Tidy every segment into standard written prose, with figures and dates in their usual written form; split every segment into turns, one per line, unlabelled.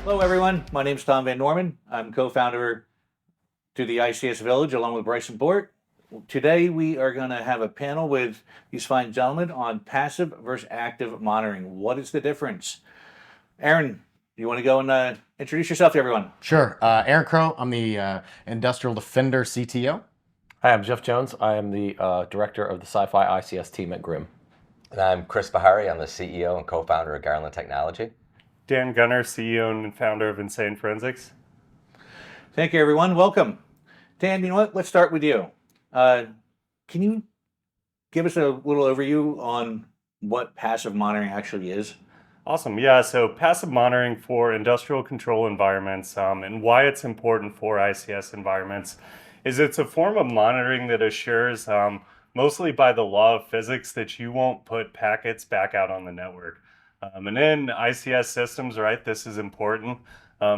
Hello, everyone. My name is Tom Van Norman. I'm co-founder to the ICS Village along with Bryson Bort. Today, we are going to have a panel with these fine gentlemen on passive versus active monitoring. What is the difference? Aaron, you want to go and introduce yourself to everyone?
Sure. Aaron Crow, I'm the Industrial Defender CTO.
Hi, I'm Jeff Jones. I am the director of the Sci-Fi ICS team at GRIMM.
And I'm Chris Bihary. I'm the CEO and co-founder of Garland Technology.
Dan Gunter, CEO and founder of Insane Forensics.
Thank you, everyone. Welcome. Dan, you know what? Let's start with you. Can you give us a little overview on what passive monitoring actually is?
Awesome. Yeah, so passive monitoring for industrial control environments and why it's important for ICS environments is it's a form of monitoring that assures, mostly by the law of physics, that you won't put packets back out on the network. And in ICS systems, right, this is important.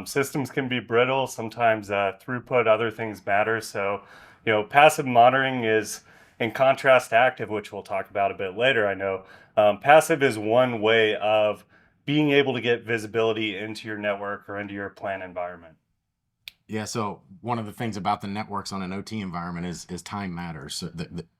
Systems can be brittle, sometimes throughput, other things matter. So, passive monitoring is, in contrast to active, which we'll talk about a bit later, I know. Passive is one way of being able to get visibility into your network or into your plant environment.
Yeah, so one of the things about the networks on an OT environment is time matters. So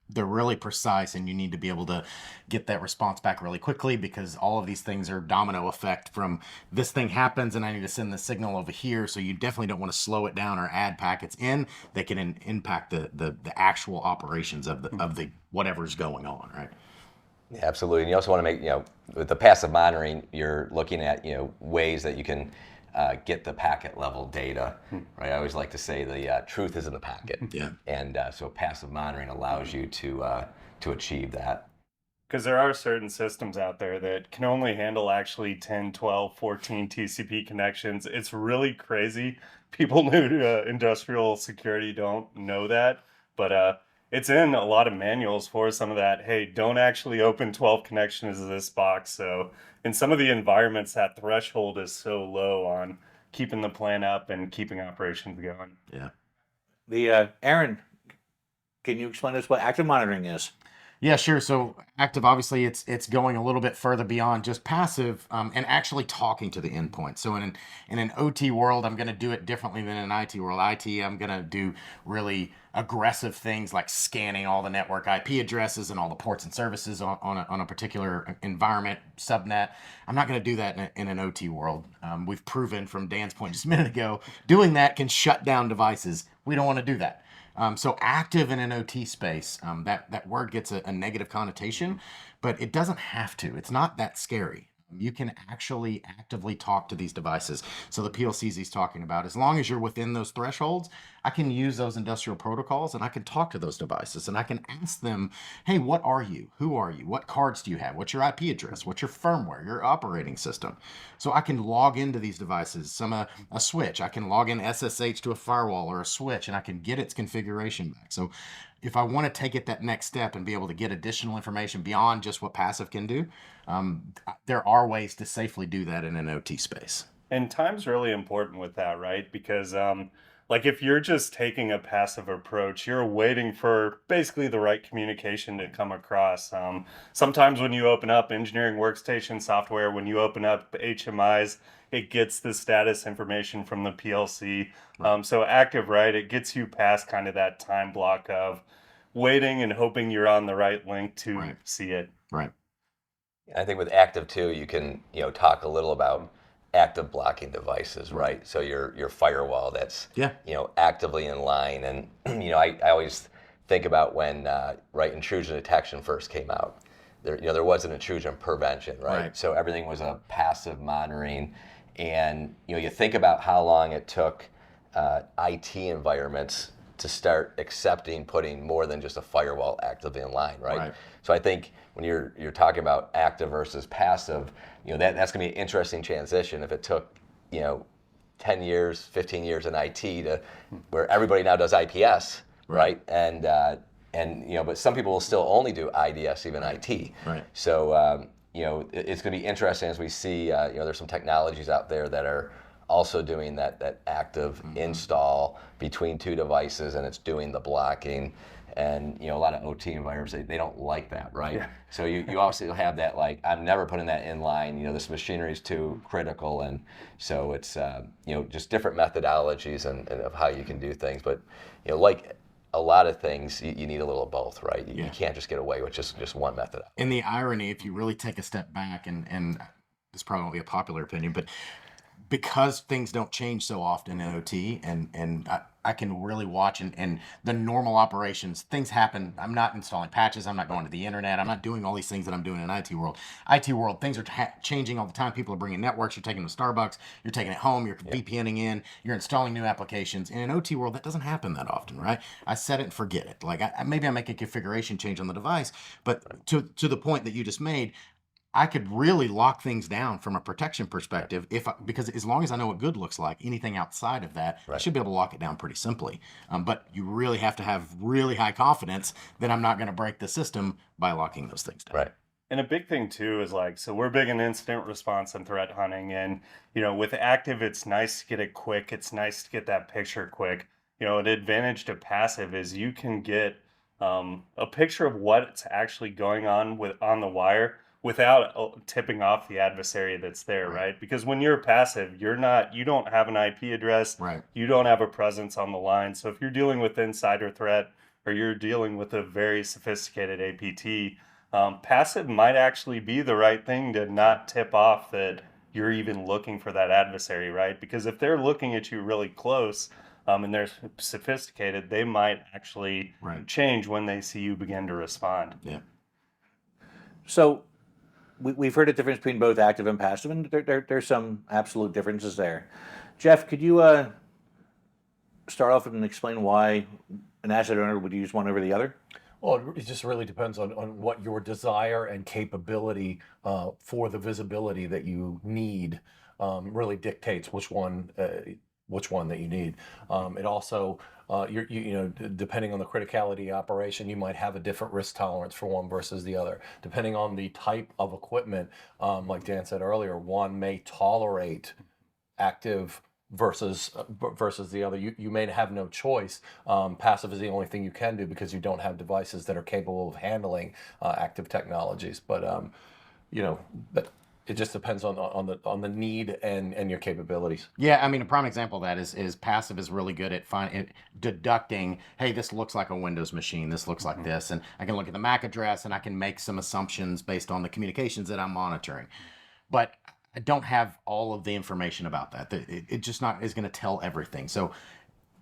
they're really precise, and you need to be able to get that response back really quickly, because all of these things are domino effect from this thing happens and I need to send the signal over here. So you definitely don't want to slow it down or add packets in that can impact the actual operations of the whatever's going on, right?
Yeah, absolutely. And you also want to make, with the passive monitoring, you're looking at, ways that you can get the packet level data, right? I always like to say the truth is in the packet.
Yeah.
And so passive monitoring allows you to achieve that.
Because there are certain systems out there that can only handle actually 10, 12, 14 TCP connections. It's really crazy. People new to industrial security don't know that, but it's in a lot of manuals for some of that. Hey, don't actually open 12 connections to this box. So in some of the environments, that threshold is so low on keeping the plan up and keeping operations going.
Yeah.
Aaron, can you explain to us what active monitoring is?
Yeah, sure. So active, obviously, it's going a little bit further beyond just passive and actually talking to the endpoint. So in an OT world, I'm going to do it differently than in an IT world. IT, I'm going to do really aggressive things like scanning all the network IP addresses and all the ports and services on a particular environment, subnet. I'm not going to do that in an OT world. We've proven from Dan's point just a minute ago, doing that can shut down devices. We don't want to do that. So active in an OT space, that word gets a negative connotation, but it doesn't have to. It's not that scary. You can actually actively talk to these devices. So the PLCs he's talking about, as long as you're within those thresholds, I can use those industrial protocols and I can talk to those devices and I can ask them, hey, what are you? Who are you? What cards do you have? What's your IP address? What's your firmware, your operating system? So I can log into these devices, a switch. I can log in SSH to a firewall or a switch and I can get its configuration back. So if I want to take it that next step and be able to get additional information beyond just what passive can do, there are ways to safely do that in an OT space.
And time's really important with that, right? Because if you're just taking a passive approach, you're waiting for basically the right communication to come across. Sometimes when you open up engineering workstation software, when you open up HMIs, it gets the status information from the PLC. So active, right? It gets you past kind of that time block of waiting and hoping you're on the right link to see it.
Right.
I think with active too, you can talk a little about active blocking devices, right? So your firewall that's actively in line, and I always think about when intrusion detection first came out. There was an intrusion prevention, right? So everything was a passive monitoring, and you think about how long it took IT environments to start accepting putting more than just a firewall actively in line, right? So I think when you're talking about active versus passive, that's going to be an interesting transition if it took 10 years, 15 years in IT to where everybody now does IPS, right? And but some people will still only do IDS, even IT.
Right.
So it's going to be interesting as we see. There's some technologies out there that are also doing that active install between two devices, and it's doing the blocking. And a lot of OT environments, they don't like that, right?
Yeah.
So you also have that, like, I'm never putting that in line. This machinery is too critical, and so it's just different methodologies and of how you can do things. But like a lot of things, you need a little of both, right? You can't just get away with just one method.
And the irony, if you really take a step back, and this probably won't be a popular opinion, but because things don't change so often in OT, and I can really watch and the normal operations, things happen. I'm not installing patches. I'm not going to the internet. I'm not doing all these things that I'm doing in IT world. IT world, things are changing all the time. People are bringing networks. You're taking them to Starbucks. You're taking it home. You're VPNing in. You're installing new applications. In an OT world, that doesn't happen that often, right? I set it and forget it. Like maybe I make a configuration change on the device, but to the point that you just made, I could really lock things down from a protection perspective because as long as I know what good looks like, anything outside of that, I should be able to lock it down pretty simply. But you really have to have really high confidence that I'm not going to break the system by locking those things down.
Right.
And a big thing too is so we're big in incident response and threat hunting, and with active, it's nice to get it quick. It's nice to get that picture quick. An advantage to passive is you can get a picture of what's actually going on on the wire without tipping off the adversary that's there, right? Because when you're passive, you don't have an IP address,
right?
You don't have a presence on the line. So if you're dealing with insider threat or you're dealing with a very sophisticated APT, passive might actually be the right thing to not tip off that you're even looking for that adversary, right? Because if they're looking at you really close, and they're sophisticated, they might actually change when they see you begin to respond.
Yeah.
So we've heard the difference between both active and passive, and there's some absolute differences there. Jeff, could you start off and explain why an asset owner would use one over the other?
Well, it just really depends on what your desire and capability for the visibility that you need really dictates which one that you need. It also, depending on the criticality operation, you might have a different risk tolerance for one versus the other. Depending on the type of equipment, like Dan said earlier, one may tolerate active versus the other. You may have no choice. Passive is the only thing you can do because you don't have devices that are capable of handling active technologies. But but it just depends on the need and your capabilities.
Yeah, I mean, a prime example of that is passive is really good at deducting, hey, this looks like a Windows machine, this looks like this, and I can look at the MAC address and I can make some assumptions based on the communications that I'm monitoring. But I don't have all of the information about that. It just not is going to tell everything. So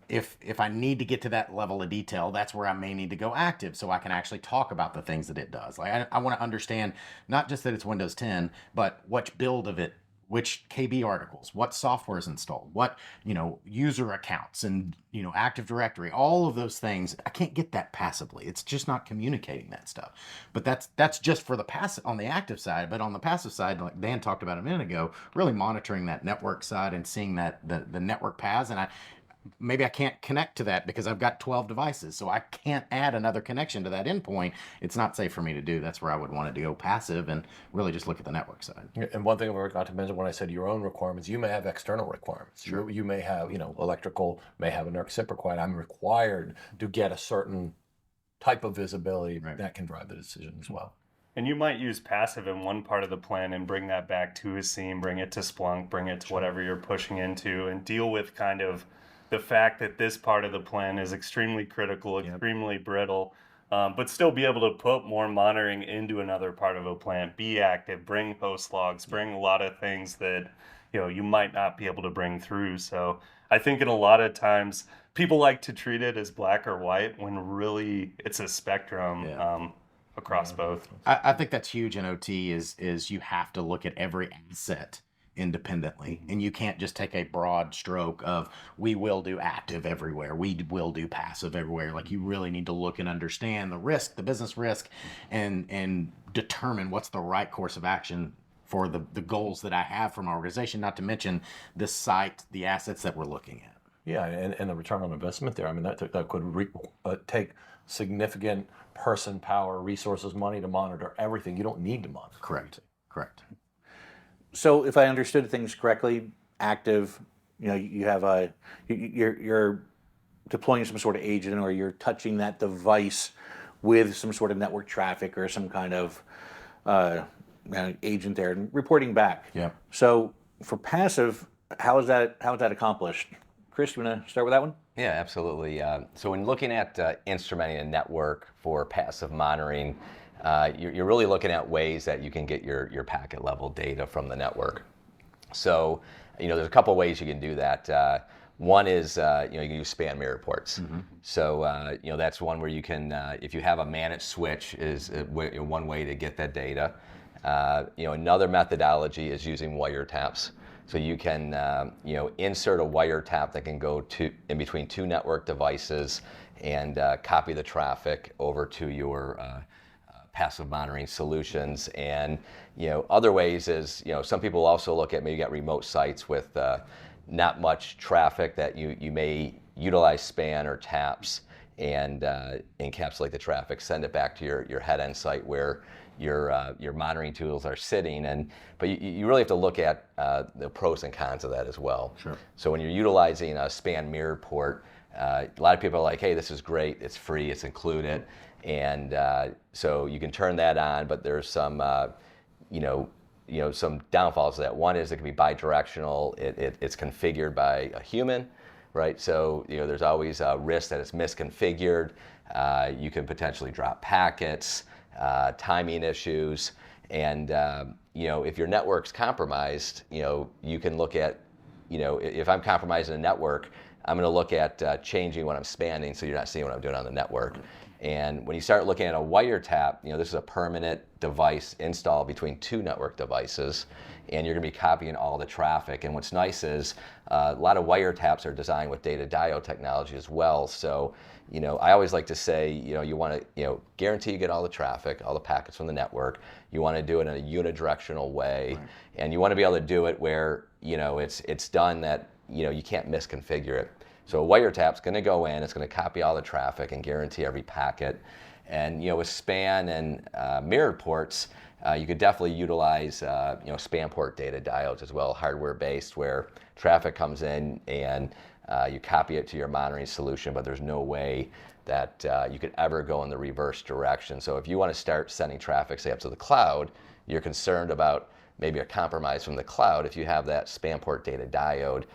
if I need to get to that level of detail, that's where I may need to go active so I can actually talk about the things that it does. Like I want to understand not just that it's Windows 10, but which build of it, which KB articles, what software is installed, what, user accounts and, Active Directory, all of those things. I can't get that passively. It's just not communicating that stuff. But that's just for the passive on the active side. But on the passive side, like Dan talked about a minute ago, really monitoring that network side and seeing that the network paths. And maybe I can't connect to that because I've got 12 devices, so I can't add another connection to that endpoint. It's not safe for me to do. That's where I would want it to go passive and really just look at the network side.
And one thing I forgot to mention when I said your own requirements, you may have external requirements.
Sure.
You may have, electrical may have a NERC SIP required. I'm required to get a certain type of visibility that can drive the decision as well.
And you might use passive in one part of the plan and bring that back to a SIEM, bring it to Splunk, bring it to whatever you're pushing into, and deal with kind of the fact that this part of the plan is extremely critical, extremely brittle, but still be able to put more monitoring into another part of a plan, be active, bring host logs, bring a lot of things that you might not be able to bring through. So I think in a lot of times people like to treat it as black or white when really it's a spectrum across both.
I think that's huge in OT is you have to look at every asset independently, and you can't just take a broad stroke of we will do active everywhere, we will do passive everywhere. Like you really need to look and understand the risk, the business risk, and determine what's the right course of action for the goals that I have from our organization, not to mention the site, the assets that we're looking at.
Yeah, and the return on investment there. I mean, that could take significant person power, resources, money to monitor everything. You don't need to monitor.
Correct.
So if I understood things correctly, active, you have you're deploying some sort of agent, or you're touching that device with some sort of network traffic or some kind of agent there and reporting back.
Yeah.
So for passive, how is that accomplished? Chris, you want to start with that one?
Yeah, absolutely. So when looking at instrumenting a network for passive monitoring, you're really looking at ways that you can get your packet level data from the network. So, there's a couple of ways you can do that. One is, you can use span mirror ports. So, that's one where you can, if you have a managed switch, is one way to get that data. Another methodology is using wiretaps. So you can, insert a wiretap that can go in between two network devices and copy the traffic over to your passive monitoring solutions. And other ways is, some people also look at, maybe got remote sites with not much traffic that you may utilize span or taps and encapsulate the traffic, send it back to your head end site where your monitoring tools are sitting. But you really have to look at the pros and cons of that as well.
Sure.
So when you're utilizing a span mirror port, a lot of people are like, hey, this is great, it's free, it's included. And so you can turn that on, but there's some, some downfalls to that. One is it can be bi-directional. It's configured by a human, right? So there's always a risk that it's misconfigured. You can potentially drop packets, timing issues, and if your network's compromised, you can look at, if I'm compromising a network, I'm going to look at changing what I'm spanning so you're not seeing what I'm doing on the network. And when you start looking at a wiretap, this is a permanent device installed between two network devices, and you're going to be copying all the traffic. And what's nice is a lot of wiretaps are designed with data diode technology as well. So, I always like to say, you want to, guarantee you get all the traffic, all the packets from the network. You want to do it in a unidirectional way, right. And you want to be able to do it where, it's done that, you can't misconfigure it. So a wiretap's going to go in, it's going to copy all the traffic and guarantee every packet. And with span and mirrored ports, you could definitely utilize span port data diodes as well, hardware-based, where traffic comes in and you copy it to your monitoring solution, but there's no way that you could ever go in the reverse direction. So if you want to start sending traffic, say, up to the cloud, you're concerned about maybe a compromise from the cloud. If you have that span port data diode,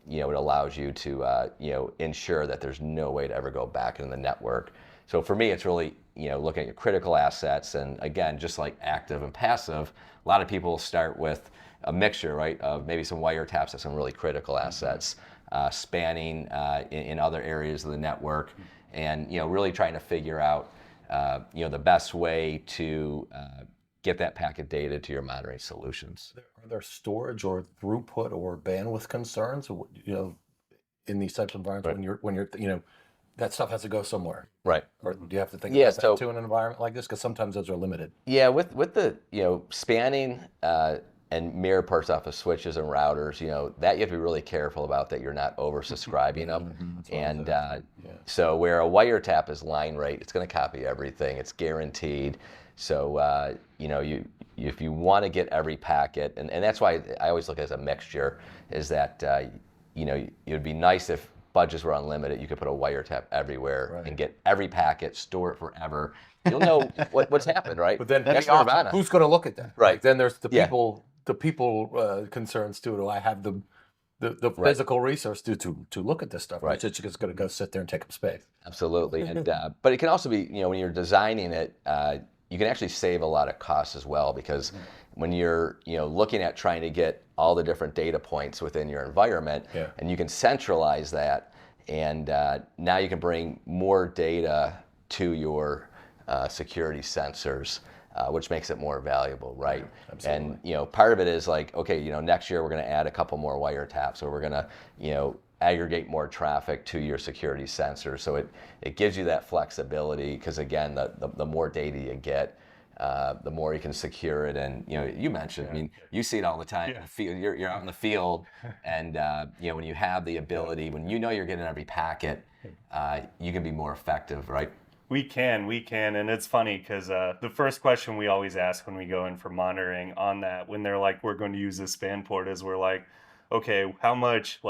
it allows you to ensure that there's no way to ever go back into the network. So for me, it's really looking at your critical assets, and again, just like active and passive, a lot of people start with a mixture, right, of maybe some wiretaps of some really critical assets, spanning in other areas of the network, and really trying to figure out the best way to get that packet data to your monitoring solutions.
Are there storage or throughput or bandwidth concerns, in these types of environments,
Right.
when you're that stuff has to go somewhere,
Right?
or do you have to think
Yeah,
about that
so-
too in an environment like this? Because sometimes those are limited.
Yeah, with the spanning and mirror ports off of switches and routers, that you have to be really careful about, that you're not oversubscribing them. And so where a wiretap is line rate, it's going to copy everything. It's guaranteed. So if you want to get every packet, and that's why I always look at it as a mixture, is that it would be nice if budgets were unlimited. You could put a wiretap everywhere, right, and get every packet, store it forever. You'll know what's happened, right?
But then
That's Nirvana.
who's going to look at that?
Right.
Then there's the
Yeah.
people concerns too. Do I have the
Right.
physical resource to look at this stuff?
Right.
It's just going to go sit there and take up space.
Absolutely, and but it can also be, when you're designing it, you can actually save a lot of costs as well, because when you're looking at trying to get all the different data points within your environment, and you can centralize that, and now you can bring more data to your security sensors, which makes it more valuable, right?
Absolutely.
And part of it is like, okay, next year we're going to add a couple more wiretaps, or we're going to aggregate more traffic to your security sensors. So it gives you that flexibility, because again, the more data you get, the more you can secure it. And you mentioned, I mean, you see it all the time. In the field, you're out in the field, and when you have the ability, when you're getting every packet, you can be more effective, right?
We can, and it's funny because the first question we always ask when we go in for monitoring on that, when they're like, we're going to use this span port, is we're like, okay, how much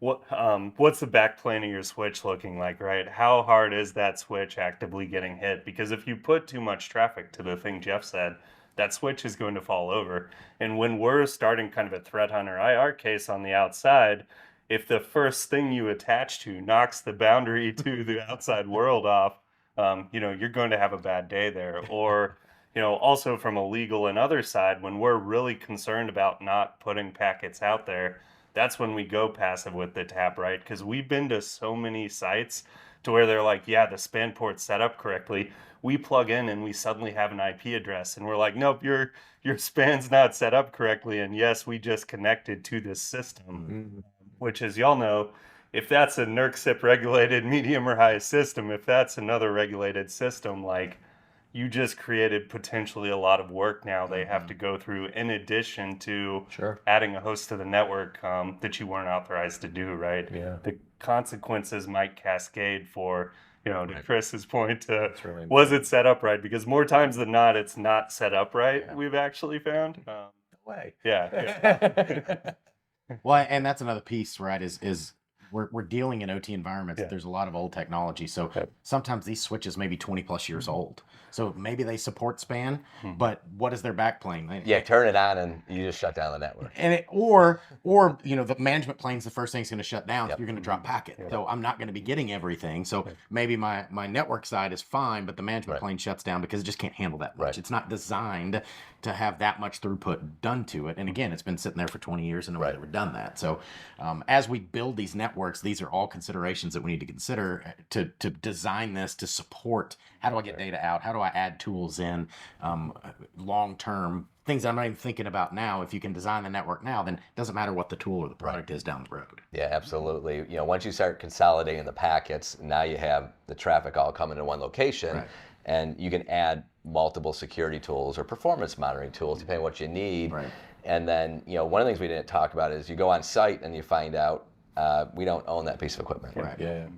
what's the backplane of your switch looking like, right? How hard is that switch actively getting hit? Because if you put too much traffic to the thing Jeff said, that switch is going to fall over. And when we're starting kind of a threat hunter IR case on the outside, if the first thing you attach to knocks the boundary to the outside world off, you're going to have a bad day there. Or, also from a legal and other side, when we're really concerned about not putting packets out there, that's when we go passive with the tap, right? Because we've been to so many sites to where they're like, yeah, the span port's set up correctly. We plug in and we suddenly have an IP address, and we're like, nope, your span's not set up correctly. And yes, we just connected to this system, which, as y'all know, if that's a NERC-CIP regulated medium or high system, if that's another regulated system, like, you just created potentially a lot of work now they have to go through, in addition to adding a host to the network that you weren't authorized to do, right?
Yeah.
The consequences might cascade for, to Chris's point,
really
was it set up right? Because more times than not, it's not set up right, we've actually found.
Way.
Yeah.
Well, and that's another piece, right? Is we're dealing in OT environments. There's a lot of old technology, so sometimes these switches may be 20 plus years old. So maybe they support span, but what is their backplane?
Yeah, turn it on and you just shut down the network.
And or the management plane's the first thing that's going to shut down. You're going to drop packet. So I'm not going to be getting everything. So maybe my network side is fine, but the management plane shuts down because it just can't handle that much. It's not designed to have that much throughput done to it. And again, it's been sitting there for 20 years and nobody's ever done that. So as we build these networks, these are all considerations that we need to consider to design this to support. How do I get data out? How do I add tools in long-term things I'm not even thinking about now? If you can design the network now, then it doesn't matter what the tool or the product is down the road.
Yeah, absolutely. Once you start consolidating the packets, now you have the traffic all coming to one location, and you can add multiple security tools or performance monitoring tools depending on what you need. And then, one of the things we didn't talk about is you go on site and you find out we don't own that piece of equipment.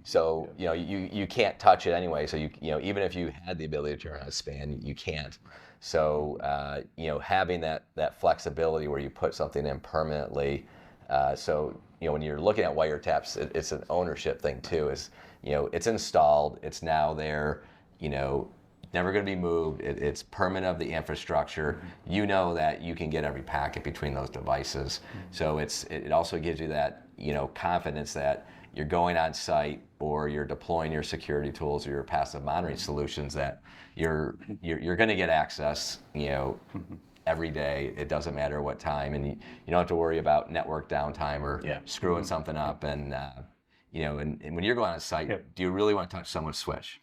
So you can't touch it anyway. So even if you had the ability to turn on a span, you can't. So having that flexibility where you put something in permanently. So when you're looking at wiretaps, it's an ownership thing too. Is it's installed, it's now there. Never going to be moved. It's permanent of the infrastructure. You know that you can get every packet between those devices. So it also gives you that confidence that you're going on site or you're deploying your security tools or your passive monitoring solutions that you're going to get access every day. It doesn't matter what time, and you don't have to worry about network downtime or screwing something up. And and when you're going on site, do you really want to touch someone's switch?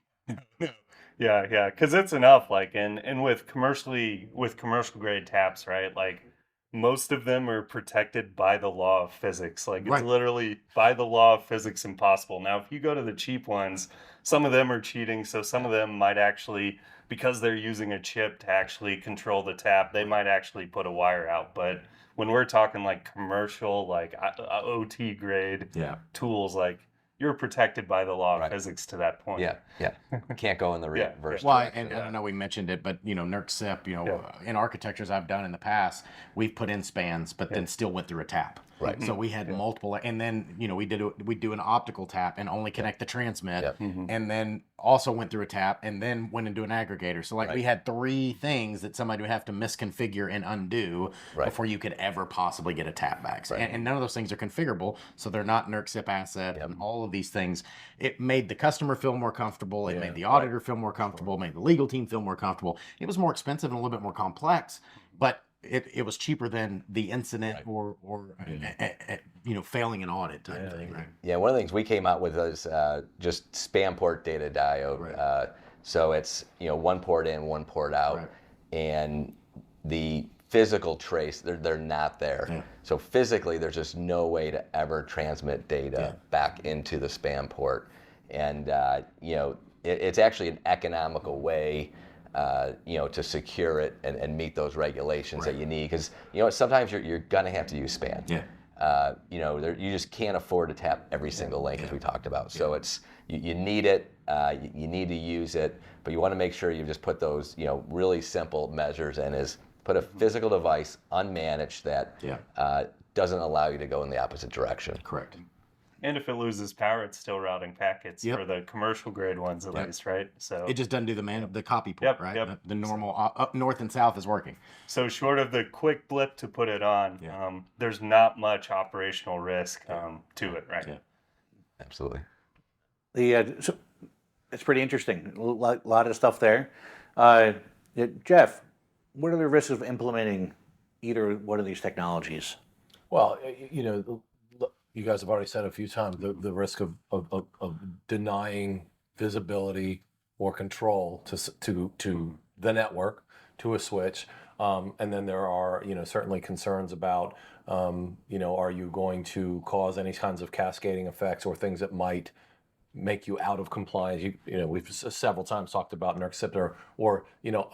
Yeah, because it's enough. Like, and with commercial grade taps, right? Like, most of them are protected by the law of physics. Like, it's literally by the law of physics impossible. Now, if you go to the cheap ones, some of them are cheating. So some of them might actually, because they're using a chip to actually control the tap, they might actually put a wire out. But when we're talking like commercial, like OT grade tools, like, you're protected by the law of physics to that point.
Yeah. Can't go in the reverse.
Well, and I don't know, we mentioned it, but NERC-CIP, in architectures I've done in the past, we've put in spans, but then still went through a tap. So we had multiple, and then we do an optical tap and only connect the transmit, and then also went through a tap and then went into an aggregator. So we had 3 things that somebody would have to misconfigure and undo before you could ever possibly get a tap back. And none of those things are configurable, so they're not NERC-CIP asset. And all of these things, it made the customer feel more comfortable. It made the auditor feel more comfortable. Made the legal team feel more comfortable. It was more expensive and a little bit more complex, but it was cheaper than the incident or failing an audit type thing.
Yeah, one of the things we came out with is just spam port data diode. So it's one port in, one port out, and the physical trace they're not there. So physically, there's just no way to ever transmit data back into the spam port, and it's actually an economical way. To secure it and meet those regulations that you need, because sometimes you're gonna have to use span. You just can't afford to tap every single link as we talked about. So it's you need it, you need to use it, but you want to make sure you just put those really simple measures in. Is put a physical device unmanaged that doesn't allow you to go in the opposite direction.
Correct.
And if it loses power, it's still routing packets
Yep.
for the commercial grade ones at
Yep.
least, right? So
It just doesn't do the copy port,
Yep,
right?
yep.
The normal up north and south is working.
so short of the quick blip to put it on,
Yeah.
there's not much operational risk to it, right?
Yeah.
Absolutely.
So it's pretty interesting. A lot of stuff there. Jeff, what are the risks of implementing either one of these technologies?
Well, you guys have already said a few times the risk of denying visibility or control to the network, to a switch. And then there are, certainly concerns about, are you going to cause any kinds of cascading effects or things that might make you out of compliance? We've several times talked about NERC or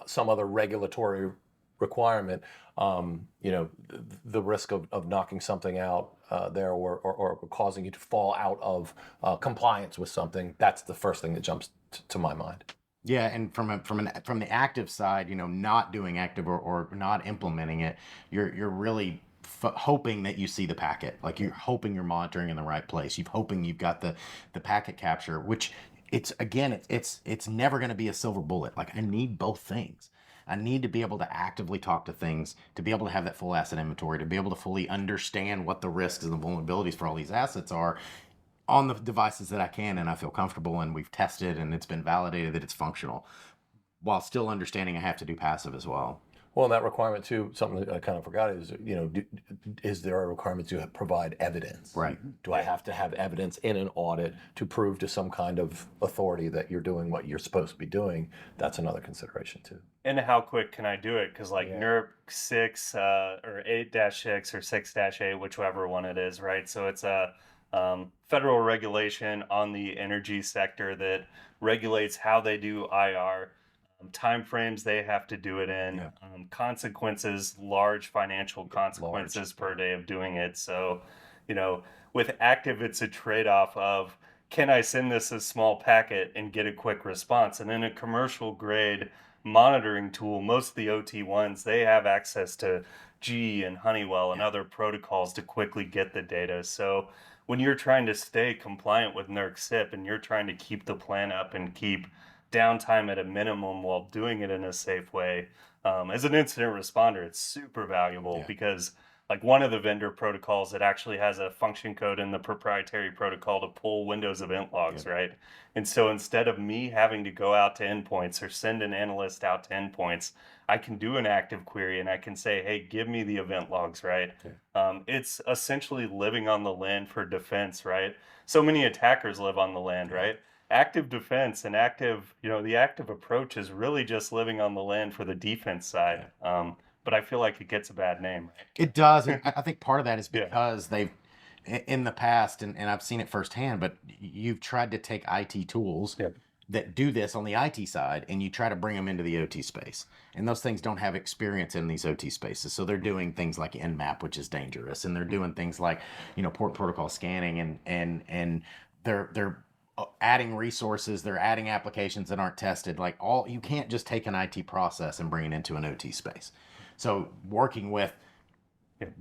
some other regulatory requirement. The risk of knocking something out there or causing you to fall out of compliance with something. That's the first thing that jumps to my mind.
Yeah, and from the active side, not doing active or not implementing it, you're really hoping that you see the packet. Like you're hoping you're monitoring in the right place. You're hoping you've got the packet capture, which it's never going to be a silver bullet. Like I need both things. I need to be able to actively talk to things, to be able to have that full asset inventory, to be able to fully understand what the risks and the vulnerabilities for all these assets are on the devices that I can and I feel comfortable and we've tested and it's been validated that it's functional, while still understanding I have to do passive as well.
Well, and that requirement too, something that I kind of forgot is, is there a requirement to provide evidence?
Right.
Do I have to have evidence in an audit to prove to some kind of authority that you're doing what you're supposed to be doing? That's another consideration too.
And how quick can I do it? Because NERC 6 or 8-6 or 6-8, whichever one it is, right? So it's a federal regulation on the energy sector that regulates how they do IR, timeframes they have to do it in, consequences, large financial consequences per day of doing it. So, with active, it's a trade-off of, can I send this a small packet and get a quick response? And in a commercial grade monitoring tool, most of the OT ones, they have access to GE and Honeywell and other protocols to quickly get the data. So when you're trying to stay compliant with NERC SIP and you're trying to keep the plan up and keep downtime at a minimum while doing it in a safe way, as an incident responder, it's super valuable because like one of the vendor protocols, it actually has a function code in the proprietary protocol to pull Windows event logs, right? And so instead of me having to go out to endpoints or send an analyst out to endpoints, I can do an active query and I can say, hey, give me the event logs, right? It's essentially living on the land for defense, right? So many attackers live on the land, right? Active defense and the active approach is really just living on the land for the defense side. But I feel like it gets a bad name. Right?
It does. And I think part of that is because they've, in the past, and I've seen it firsthand, but you've tried to take IT tools that do this on the IT side and you try to bring them into the OT space. And those things don't have experience in these OT spaces. So they're doing things like Nmap, which is dangerous. And they're doing things like, port protocol scanning and they're adding resources, they're adding applications that aren't tested. You can't just take an IT process and bring it into an OT space. So working with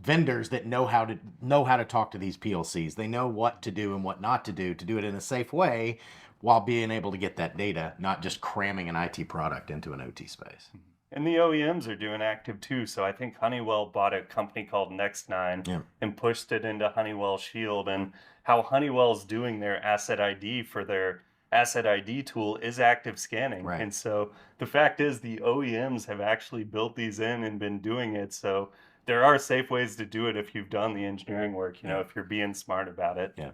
vendors that know how to talk to these PLCs, they know what to do and what not to do it in a safe way while being able to get that data, not just cramming an IT product into an OT space.
And the OEMs are doing active too. So I think Honeywell bought a company called Next9 and pushed it into Honeywell Shield, and how Honeywell's doing their asset ID for their asset ID tool is active scanning.
Right.
And so the fact is the OEMs have actually built these in and been doing it. So there are safe ways to do it if you've done the engineering work, if you're being smart about it.
Yeah.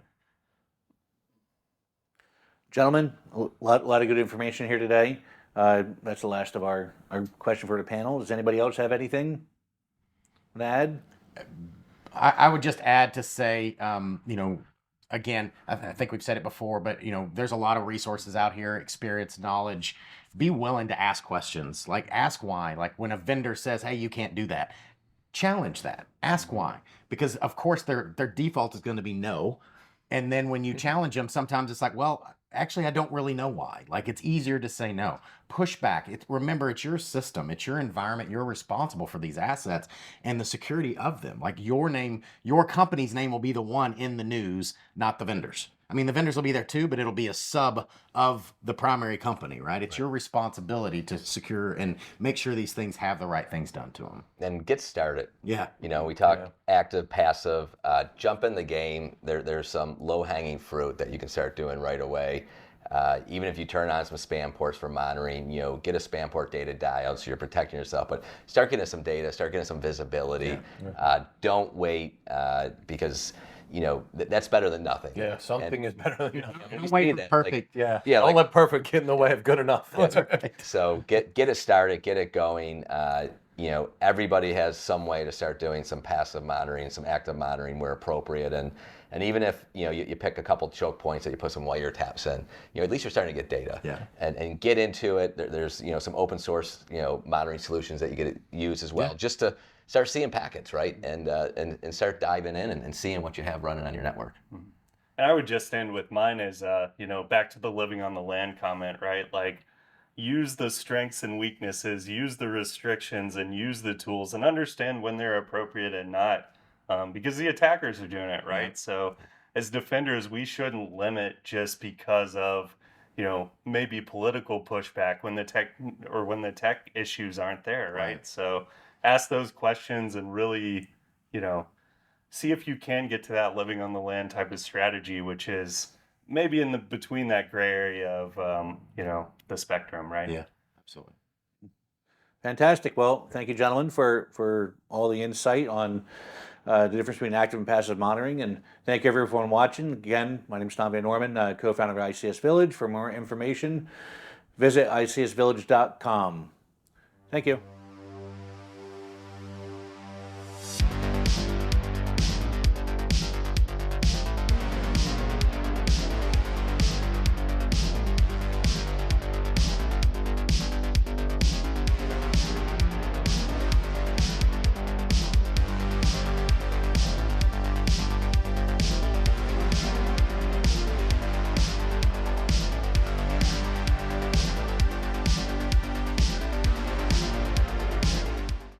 Gentlemen, a lot of good information here today. That's the last of our question for the panel. Does anybody else have anything to add?
I would just add to say, again, I think we've said it before, but there's a lot of resources out here, experience, knowledge. Be willing to ask questions. Like ask why. Like when a vendor says, "Hey, you can't do that," challenge that. Ask why, because of course their default is going to be no. And then when you challenge them, sometimes it's like, well, actually, I don't really know why. Like, it's easier to say no. Pushback. Remember, it's your system, it's your environment. You're responsible for these assets and the security of them. Like, your name, your company's name will be the one in the news, not the vendors. I mean, the vendors will be there too, but it'll be a sub of the primary company, right? It's your responsibility to secure and make sure these things have the right things done to them.
And get started.
Yeah.
You know, we talk active, passive, jump in the game. There's some low-hanging fruit that you can start doing right away. Even if you turn on some spam ports for monitoring, you know, get a spam port data dialed so you're protecting yourself, but start getting some data, start getting some visibility. Don't wait because, you know, that's better than nothing.
Yeah, something is better than nothing.
Don't wait for perfect.
Yeah,
Yeah,
don't
like-
let perfect get in the way of good enough.
That's right.
So get it started, get it going. You know, everybody has some way to start doing some passive monitoring, some active monitoring where appropriate. And even if, you know, you pick a couple choke points that you put some wiretaps in, you know, at least you're starting to get data.
Yeah.
And get into it. There's, you know, some open source, you know, monitoring solutions that you get to use as well, just to start seeing packets, right? And start diving in and seeing what you have running on your network.
And I would just end with mine is, you know, back to the living on the land comment, right? Like, use the strengths and weaknesses, use the restrictions, and use the tools, and understand when they're appropriate and not, because the attackers are doing it, right? So as defenders, we shouldn't limit just because of, you know, maybe political pushback when the tech issues aren't there, right? So ask those questions and really, you know, see if you can get to that living on the land type of strategy, which is maybe in the between that gray area of, you know, the spectrum, right?
Yeah, absolutely.
Fantastic. Well, thank you, gentlemen, for all the insight on the difference between active and passive monitoring. And thank you, everyone watching. Again, my name is Tom Van Norman, co-founder of ICS Village. For more information, visit icsvillage.com. Thank you.